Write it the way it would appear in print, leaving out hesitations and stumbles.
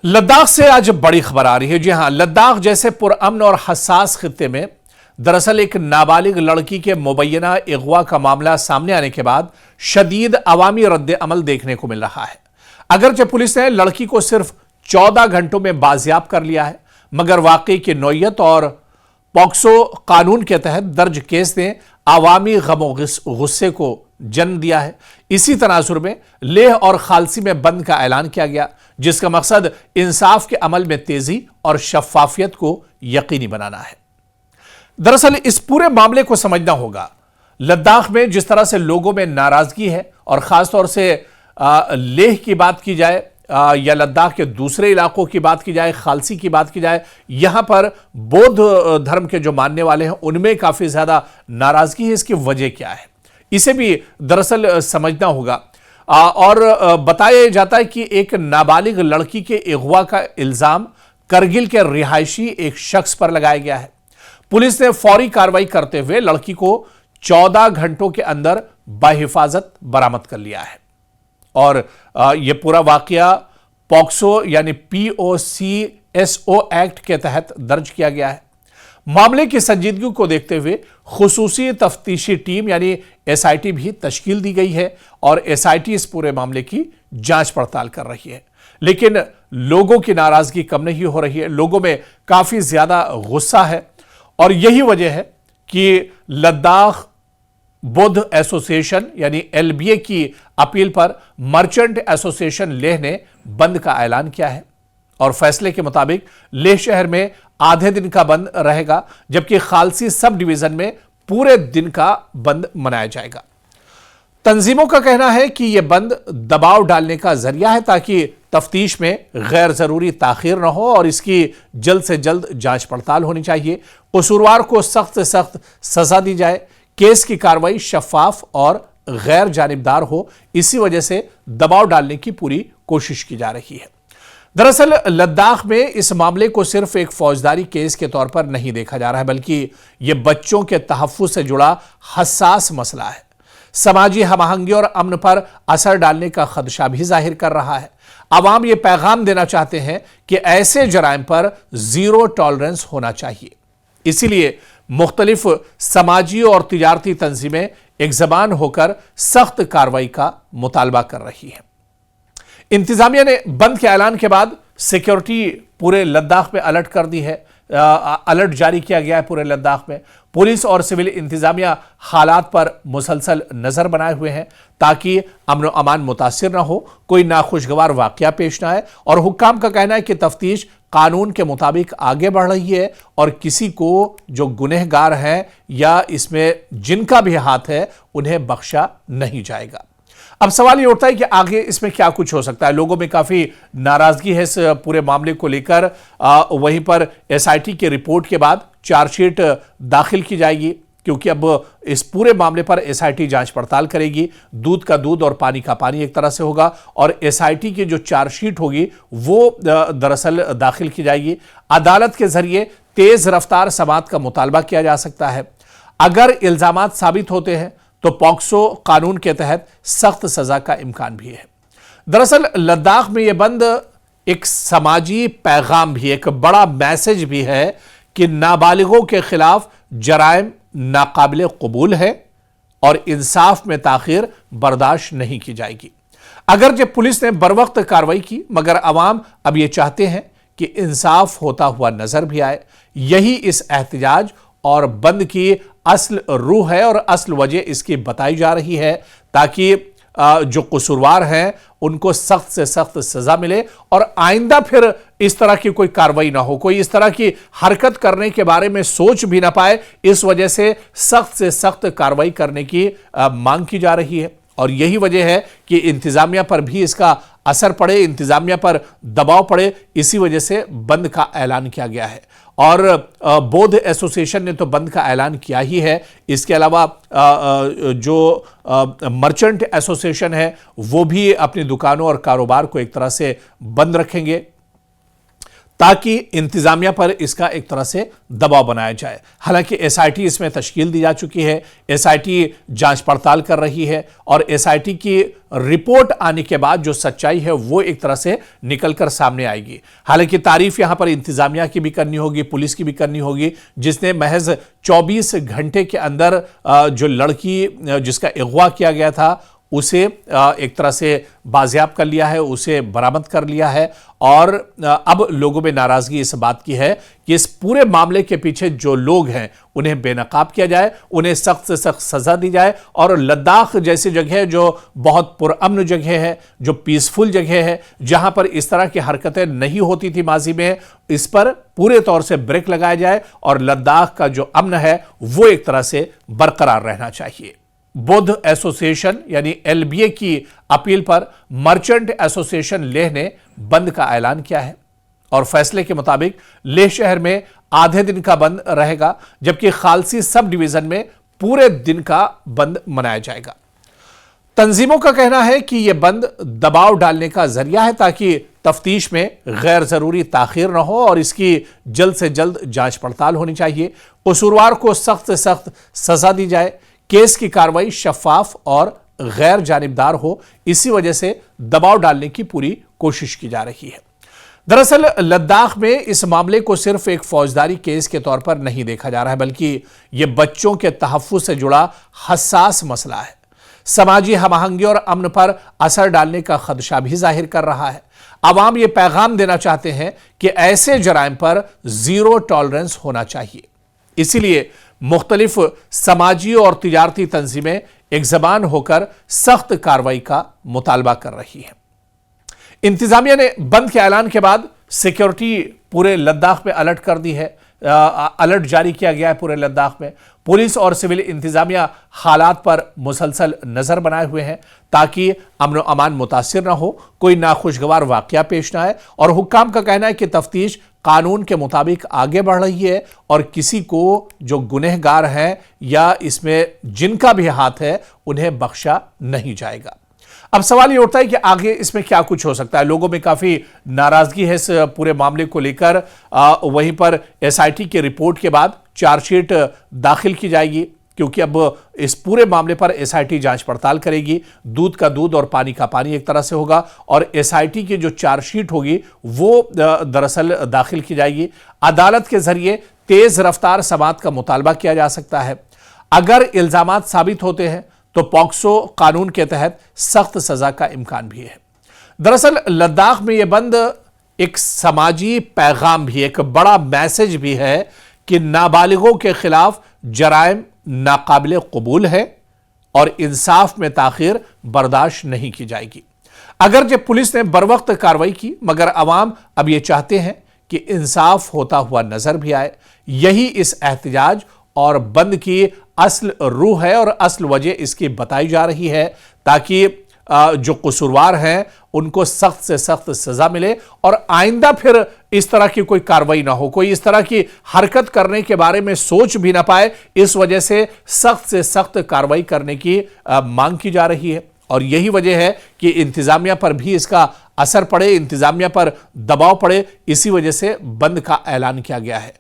लद्दाख से आज बड़ी खबर आ रही है। जी हां, लद्दाख जैसे पुरअमन और हसास खित्ते में दरअसल एक नाबालिग लड़की के मुबैना अगवा का मामला सामने आने के बाद शदीद अवामी रद्द अमल देखने को मिल रहा है। अगरचे पुलिस ने लड़की को सिर्फ 14 घंटों में बाजियाब कर लिया है, मगर वाकई की नौयत और पॉक्सो कानून के तहत दर्ज केस ने आवामी गमो गुस्से को जन्म दिया है। इसी तनाजुर में लेह और खालसी में बंद का ऐलान किया गया, जिसका मकसद इंसाफ के अमल में तेजी और शफाफियत को यकीनी बनाना है। दरअसल इस पूरे मामले को समझना होगा। लद्दाख में जिस तरह से लोगों में नाराजगी है, और खासतौर से लेह की बात की जाए या लद्दाख के दूसरे इलाकों की बात की जाए, खालसी की बात की जाए, यहां पर बौद्ध धर्म के जो मानने वाले हैं उनमें काफी ज्यादा नाराजगी है। इसकी वजह क्या है, इसे भी दरअसल समझना होगा। और बताया जाता है कि एक नाबालिग लड़की के अगवा का इल्जाम करगिल के रिहायशी एक शख्स पर लगाया गया है। पुलिस ने फौरी कार्रवाई करते हुए लड़की को 14 घंटों के अंदर बाहिफाजत बरामद कर लिया है। और यह पूरा वाकया पॉक्सो यानी POCSO एक्ट के तहत दर्ज किया गया है। मामले की संजीदगी को देखते हुए खुसूसी तफ्तीशी टीम यानी SIT भी तश्कील दी गई है, और SIT इस पूरे मामले की जांच पड़ताल कर रही है। लेकिन लोगों की नाराजगी कम नहीं हो रही है, लोगों में काफी ज्यादा गुस्सा है, और यही वजह है कि लद्दाख बौद्ध एसोसिएशन यानी LBA की अपील पर मर्चेंट एसोसिएशन लेह ने बंद का ऐलान किया है। और फैसले के मुताबिक लेह शहर में आधे दिन का बंद रहेगा, जबकि खालसी सब डिवीजन में पूरे दिन का बंद मनाया जाएगा। तंजीमों का कहना है कि यह बंद दबाव डालने का जरिया है, ताकि तफ्तीश में गैर जरूरी ताखीर न हो और इसकी जल्द से जल्द जांच पड़ताल होनी चाहिए। कसूरवार को सख्त से सख्त सजा दी जाए, केस की कार्रवाई शफाफ और गैर जानिबदार हो, इसी वजह से दबाव डालने की पूरी कोशिश की जा रही है। दरअसल लद्दाख में इस मामले को सिर्फ एक फौजदारी केस के तौर पर नहीं देखा जा रहा है, बल्कि यह बच्चों के तहफ्फुज़ से जुड़ा हसास मसला है। समाजी हमआहंगी और अमन पर असर डालने का खदशा भी जाहिर कर रहा है। अवाम ये पैगाम देना चाहते हैं कि ऐसे जराइम पर जीरो टॉलरेंस होना चाहिए। इसीलिए मुख्तलिफ समाजी और तिजारती तंजीमें एक जबान होकर सख्त कार्रवाई का मुतालबा कर रही है। इंतजामिया ने बंद के ऐलान के बाद सिक्योरिटी पूरे लद्दाख में अलर्ट कर दी है, अलर्ट जारी किया गया है पूरे लद्दाख में। पुलिस और सिविल इंतजामिया हालात पर मुसलसल नजर बनाए हुए हैं, ताकि अमन अमान मुतासिर ना हो, कोई नाखुशगवार वाकया पेश ना आए। और हुक्काम का कहना है कि तफ्तीश कानून के मुताबिक आगे बढ़ रही है, और किसी को जो गुनहगार हैं या इसमें जिनका भी हाथ है उन्हें बख्शा नहीं जाएगा। अब सवाल ये उठता है कि आगे इसमें क्या कुछ हो सकता है। लोगों में काफी नाराजगी है इस पूरे मामले को लेकर। वहीं पर SIT की रिपोर्ट के बाद चार्जशीट दाखिल की जाएगी, क्योंकि अब इस पूरे मामले पर SIT जांच पड़ताल करेगी। दूध का दूध और पानी का पानी एक तरह से होगा, और SIT की जो चार्जशीट होगी वो दरअसल दाखिल की जाएगी। अदालत के जरिए तेज रफ्तार समाअत का मुतालबा किया जा सकता है। अगर इल्जामात साबित होते हैं तो पॉक्सो कानून के तहत सख्त सजा का इम्कान भी है। दरअसल लद्दाख में यह बंद एक समाजी पैगाम भी, एक बड़ा मैसेज भी है कि नाबालिगों के खिलाफ जराइम नाकाबिले कबूल है और इंसाफ में ताखीर बर्दाश्त नहीं की जाएगी। अगर जब पुलिस ने बरवक्त कार्रवाई की, मगर अवाम अब ये चाहते हैं कि इंसाफ होता हुआ नजर भी आए। यही इस एहतजाज और बंद की असल रूह है, और असल वजह इसकी बताई जा रही है, ताकि जो कसूरवार हैं उनको सख्त से सख्त सजा मिले, और आइंदा फिर इस तरह की कोई कार्रवाई ना हो, कोई इस तरह की हरकत करने के बारे में सोच भी ना पाए। इस वजह से सख्त कार्रवाई करने की मांग की जा रही है, और यही वजह है कि इंतजामिया पर भी इसका असर पड़े, इंतजामिया पर दबाव पड़े, इसी वजह से बंद का ऐलान किया गया है। और बौद्ध एसोसिएशन ने तो बंद का ऐलान किया ही है। इसके अलावा जो मर्चेंट एसोसिएशन है वो भी अपनी दुकानों और कारोबार को एक तरह से बंद रखेंगे, ताकि इंतजामिया पर इसका एक तरह से दबाव बनाया जाए। हालांकि एसआईटी इसमें तश्कील दी जा चुकी है, एसआईटी जांच पड़ताल कर रही है और एसआईटी की रिपोर्ट आने के बाद जो सच्चाई है वो एक तरह से निकलकर सामने आएगी। हालांकि तारीफ यहां पर इंतजामिया की भी करनी होगी, पुलिस की भी करनी होगी, जिसने महज 24 घंटे के अंदर जो लड़की जिसका अगवा किया गया था उसे एक तरह से बाजियाब कर लिया है, उसे बरामद कर लिया है। और अब लोगों में नाराजगी इस बात की है कि इस पूरे मामले के पीछे जो लोग हैं उन्हें बेनकाब किया जाए, उन्हें सख्त से सख्त सजा दी जाए। और लद्दाख जैसी जगह जो बहुत पुरअमन जगह है, जो पीसफुल जगह है, जहां पर इस तरह की हरकतें नहीं होती थी माजी में, इस पर पूरे तौर से ब्रेक लगाया जाए और लद्दाख का जो अमन है वो एक तरह से बरकरार रहना चाहिए। बुद्ध एसोसिएशन यानी एलबीए की अपील पर मर्चेंट एसोसिएशन लेह ने बंद का ऐलान किया है और फैसले के मुताबिक लेह शहर में आधे दिन का बंद रहेगा, जबकि खालसी सब डिवीजन में पूरे दिन का बंद मनाया जाएगा। तंजीमों का कहना है कि यह बंद दबाव डालने का जरिया है ताकि तफ्तीश में गैर जरूरी ताखीर न हो और इसकी जल्द से जल्द जांच पड़ताल होनी चाहिए। कसूरवार को सख्त से सख्त सजा दी जाए, केस की कार्रवाई शफाफ और गैर जानिबदार हो, इसी वजह से दबाव डालने की पूरी कोशिश की जा रही है। दरअसल लद्दाख में इस मामले को सिर्फ एक फौजदारी केस के तौर पर नहीं देखा जा रहा है, बल्कि यह बच्चों के तहफ्फुज से जुड़ा हसास मसला है। समाजी हमआहंगी और अमन पर असर डालने का खदशा भी जाहिर कर रहा है। अवाम यह पैगाम देना चाहते हैं कि ऐसे जराइम पर जीरो टॉलरेंस होना चाहिए। इसीलिए मुख्तलिफ समाजी और तिजारती तंजीमें एक जबान होकर सख्त कार्रवाई का मुतालबा कर रही हैं। इंतजामिया ने बंद के ऐलान के बाद सिक्योरिटी पूरे लद्दाख में अलर्ट कर दी है, अलर्ट जारी किया गया है पूरे लद्दाख में। पुलिस और सिविल इंतजामिया हालात पर मुसलसल नजर बनाए हुए हैं ताकि अमन और अमान मुतासिर ना हो, कोई नाखुशगवार वाकया पेश ना आए। और हुक्काम का कहना है कि तफ्तीश कानून के मुताबिक आगे बढ़ रही है और किसी को जो गुनहगार हैं या इसमें जिनका भी हाथ है उन्हें बख्शा नहीं जाएगा। अब सवाल ये उठता है कि आगे इसमें क्या कुछ हो सकता है। लोगों में काफी नाराजगी है इस पूरे मामले को लेकर। वहीं पर एसआईटी की रिपोर्ट के बाद चार्जशीट दाखिल की जाएगी, क्योंकि अब इस पूरे मामले पर एसआईटी जांच पड़ताल करेगी। दूध का दूध और पानी का पानी एक तरह से होगा और एसआईटी की जो चार्जशीट होगी वो दरअसल दाखिल की जाएगी। अदालत के जरिए तेज रफ्तार समाअत का मुतालबा किया जा सकता है। अगर इल्जामात साबित होते हैं तो पॉक्सो कानून के तहत सख्त सजा का इम्कान भी है। दरअसल लद्दाख में यह बंद एक समाजी पैगाम भी, एक बड़ा मैसेज भी है कि नाबालिगों के खिलाफ जराइम नाकाबिले कबूल है और इंसाफ में ताखीर बर्दाश्त नहीं की जाएगी। अगर जब पुलिस ने बरवक्त कार्रवाई की, मगर अवाम अब यह चाहते हैं कि इंसाफ होता हुआ नजर भी आए। यही इस एहतजाज और बंद की असल रूह है और असल वजह इसकी बताई जा रही है, ताकि जो कसूरवार हैं उनको सख्त से सख्त सजा मिले और आइंदा फिर इस तरह की कोई कार्रवाई ना हो, कोई इस तरह की हरकत करने के बारे में सोच भी ना पाए। इस वजह से सख्त कार्रवाई करने की मांग की जा रही है और यही वजह है कि इंतजामिया पर भी इसका असर पड़े, इंतजामिया पर दबाव पड़े, इसी वजह से बंद का ऐलान किया गया है।